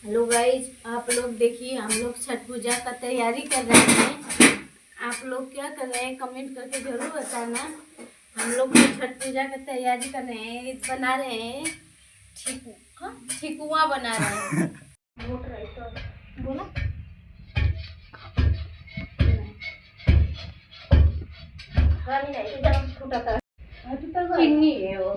Hello guys, आप लोग देखिए हम लोग छठ पूजा का तैयारी कर रहे हैं। आप लोग क्या कर रहे हैं कमेंट करके जरूर बताना। हम लोग तो छठ पूजा का तैयारी कर रहे हैं, बना रहे हैं ठिकुआ बना रहे हैं। बोला चीनी है वो।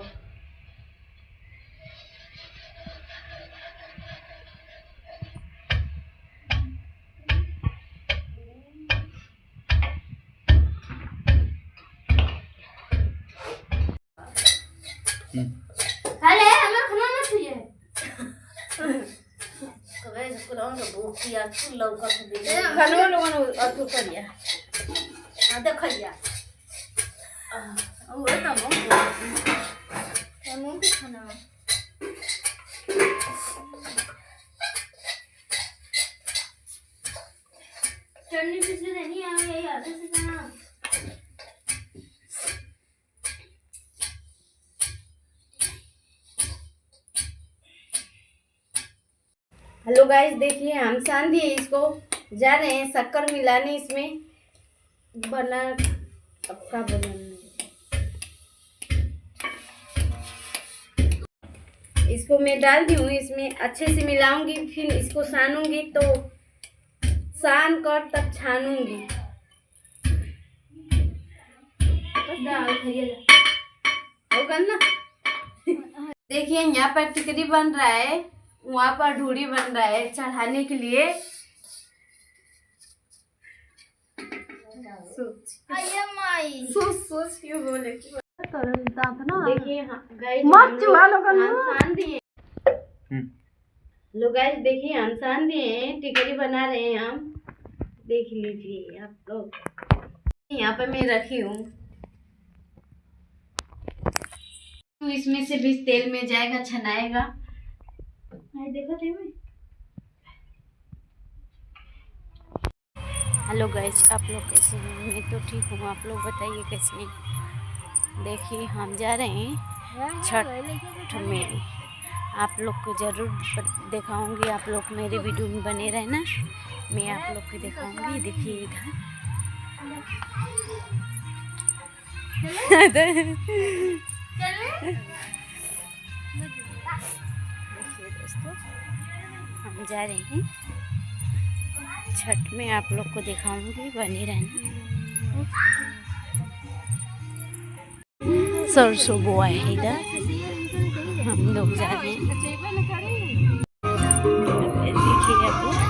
अरे हमें खाना ना चाहिए। कबे कुलाओं का भूखिया तू लौका से दे खाना लोगों अतु करिया आ देखिया वो तमो भी खाना चटनी पिछले नहीं आ गई आधे से खाना। हेलो गाइस, देखिए हम सांधी इसको जा रहे हैं शक्कर मिलाने। इसमें बना अब का बनाना, इसको मैं डाल दी हूँ। इसमें अच्छे से मिलाऊंगी, फिर इसको सानूंगी, तो सान कर तब छानूंगी। देखिए यहाँ पर टिकरी बन रहा है, वहाँ पर ढूढ़ी बन रहा है चढ़ाने के लिए। सोच क्यों बोले देखिए लोग गाइस, देखिए हम सान दिए हैं, टिकरी बना रहे हैं हम। देख लीजिए आप लोग, यहाँ पे मैं रखी हूँ। तो इसमें से भी तेल में जाएगा, छनाएगा। देखो थे मैं। हेलो गाइस, आप लोग कैसे हैं? मैं तो ठीक हूँ, आप लोग बताइए कैसे हैं? देखिए हम जा रहे हैं छठ में, आप लोग को ज़रूर दिखाऊंगी। आप लोग मेरे वीडियो में बने रहना, मैं आप लोग को दिखाऊंगी। देखिए इधर देखिए दोस्तों, हम जा रहे हैं छठ में, आप लोग को दिखाऊंगी, बने रहना। सरसों बोआ है इधर, हम लोग जा रहे हैं। देखिए आप लोग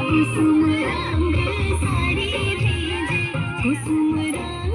कुसुम रंग साड़ी भेजे, कुसुम रंग